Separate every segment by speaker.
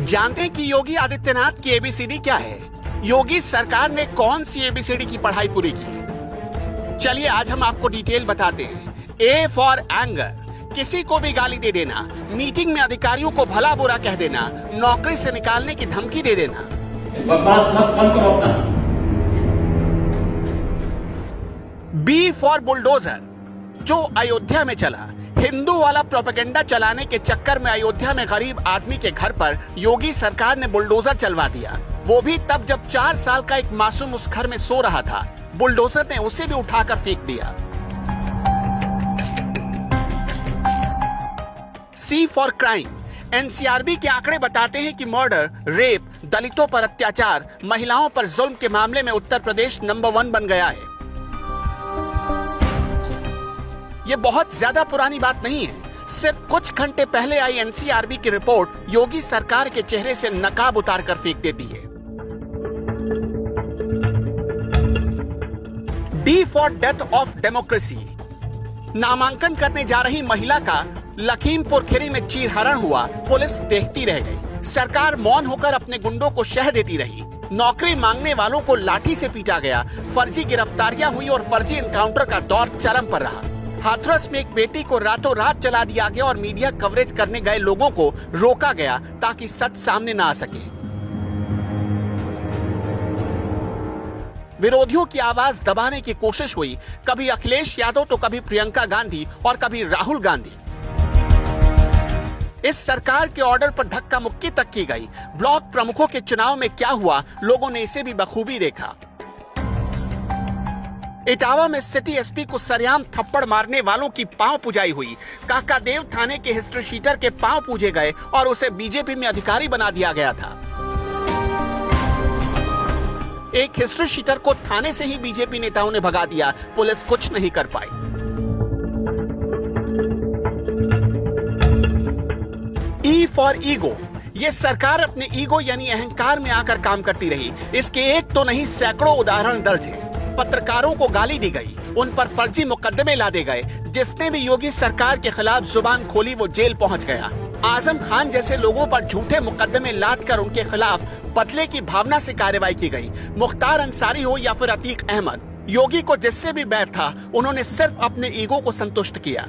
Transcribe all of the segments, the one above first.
Speaker 1: जानते हैं कि योगी आदित्यनाथ की एबीसीडी क्या है? योगी सरकार ने कौन सी एबीसीडी की पढ़ाई पूरी की? चलिए आज हम आपको डिटेल बताते हैं। ए फॉर एंगर, किसी को भी गाली दे देना, मीटिंग में अधिकारियों को भला बुरा कह देना, नौकरी से निकालने की धमकी दे देना।
Speaker 2: बकवास मत बंद करो अपना।
Speaker 1: बी फॉर बुलडोजर, जो अयोध्या में चला। हिंदू वाला प्रोपेगेंडा चलाने के चक्कर में अयोध्या में गरीब आदमी के घर पर योगी सरकार ने बुलडोजर चलवा दिया, वो भी तब जब 4 साल का एक मासूम उस घर में सो रहा था। बुलडोजर ने उसे भी उठाकर फेंक दिया। सी फॉर क्राइम, एनसीआरबी के आंकड़े बताते हैं कि मर्डर, रेप, दलितों पर अत्याचार, महिलाओं पर जुल्म के मामले में उत्तर प्रदेश नंबर 1 बन गया है। ये बहुत ज्यादा पुरानी बात नहीं है। सिर्फ कुछ घंटे पहले आई एनसीआरबी की रिपोर्ट योगी सरकार के चेहरे से नकाब उतारकर फेंक देती है। D for death of democracy, नामांकन करने जा रही महिला का लखीमपुर खीरी में चीरहरण हुआ, पुलिस देखती रह गई। सरकार मौन होकर अपने गुंडों को शह देती रही। नौकरी मांगने वालों को लाठी से पीटा गया, फर्जी गिरफ्तारियां हुई और फर्जी एनकाउंटर का दौर चरम पर रहा। हाथरस में एक बेटी को रातों रात जला दिया गया और मीडिया कवरेज करने गए लोगों को रोका गया ताकि सच सामने ना आ सके। विरोधियों की आवाज दबाने की कोशिश हुई, कभी अखिलेश यादव तो कभी प्रियंका गांधी और कभी राहुल गांधी। इस सरकार के ऑर्डर पर धक्का मुक्की तक की गई। ब्लॉक प्रमुखों के चुनाव में क्या हुआ, लोगों ने इसे भी बखूबी देखा। इटावा में सिटी एसपी को सरेआम थप्पड़ मारने वालों की पांव पुजाई हुई। काकादेव थाने के हिस्ट्री शीटर के पांव पूजे गए और उसे बीजेपी में अधिकारी बना दिया गया था। एक हिस्ट्री शीटर को थाने से ही बीजेपी नेताओं ने भगा दिया, पुलिस कुछ नहीं कर पाई। ई फॉर ईगो, ये सरकार अपने ईगो यानी अहंकार में आकर काम करती रही। इसके एक तो नहीं सैकड़ों उदाहरण दर्ज हैं। पत्रकारों को गाली दी गई, उन पर फर्जी मुकदमे लादे गए। जिसने भी योगी सरकार के खिलाफ जुबान खोली वो जेल पहुंच गया। आजम खान जैसे लोगों पर झूठे मुकदमे लादकर उनके खिलाफ बदले की भावना से कार्रवाई की गई। मुख्तार अंसारी हो या फिर अतीक अहमद, योगी को जिससे भी बैर था उन्होंने सिर्फ अपने ईगो को संतुष्ट किया।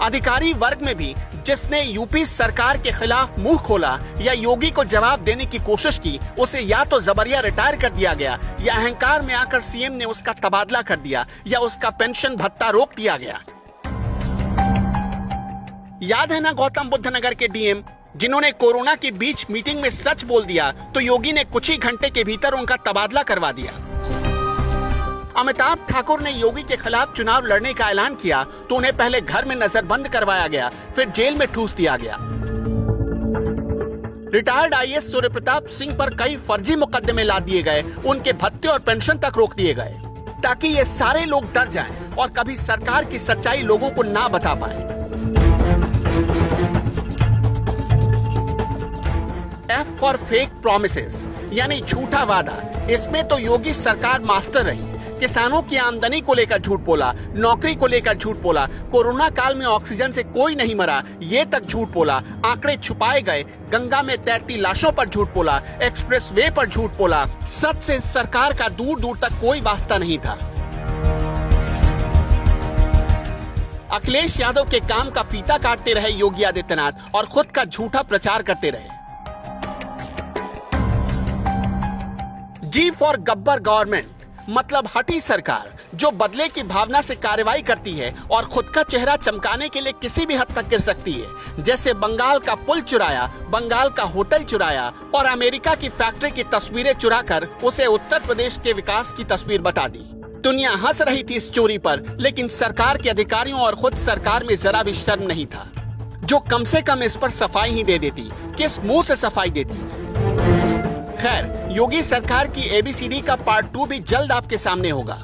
Speaker 1: अधिकारी वर्ग में भी जिसने यूपी सरकार के खिलाफ मुंह खोला या योगी को जवाब देने की कोशिश की, उसे या तो जबरिया रिटायर कर दिया गया या अहंकार में आकर सीएम ने उसका तबादला कर दिया या उसका पेंशन भत्ता रोक दिया गया। याद है ना गौतम बुद्ध नगर के डीएम जिन्होंने कोरोना के बीच मीटिंग में सच बोल दिया तो योगी ने कुछ ही घंटे के भीतर उनका तबादला करवा दिया। अमिताभ ठाकुर ने योगी के खिलाफ चुनाव लड़ने का ऐलान किया तो उन्हें पहले घर में नजरबंद करवाया गया, फिर जेल में ठूस दिया गया। रिटायर्ड आईएएस सूर्य प्रताप सिंह पर कई फर्जी मुकदमे ला दिए गए, उनके भत्ते और पेंशन तक रोक दिए गए ताकि ये सारे लोग डर जाएं और कभी सरकार की सच्चाई लोगों को ना बता पाए। एफ फॉर फेक प्रोमिसेस, यानी झूठा वादा। इसमें तो योगी सरकार मास्टर रही। किसानों की आमदनी को लेकर झूठ बोला, नौकरी को लेकर झूठ बोला, कोरोना काल में ऑक्सीजन से कोई नहीं मरा ये तक झूठ बोला, आंकड़े छुपाए गए, गंगा में तैरती लाशों पर झूठ बोला, एक्सप्रेस वे पर झूठ बोला। सच से सरकार का दूर दूर तक कोई वास्ता नहीं था। अखिलेश यादव के काम का फीता काटते रहे योगी आदित्यनाथ और खुद का झूठा प्रचार करते रहे। जी फॉर गब्बर गवर्नमेंट, मतलब हठी सरकार जो बदले की भावना से कार्रवाई करती है और खुद का चेहरा चमकाने के लिए किसी भी हद तक गिर सकती है। जैसे बंगाल का पुल चुराया, बंगाल का होटल चुराया और अमेरिका की फैक्ट्री की तस्वीरें चुराकर उसे उत्तर प्रदेश के विकास की तस्वीर बता दी। दुनिया हंस रही थी इस चोरी पर, लेकिन सरकार के अधिकारियों और खुद सरकार में जरा भी शर्म नहीं था, जो कम से कम इस पर सफाई ही दे देती। किस मुंह से सफाई देती? खैर, योगी सरकार की एबीसीडी का पार्ट 2 भी जल्द आपके सामने होगा।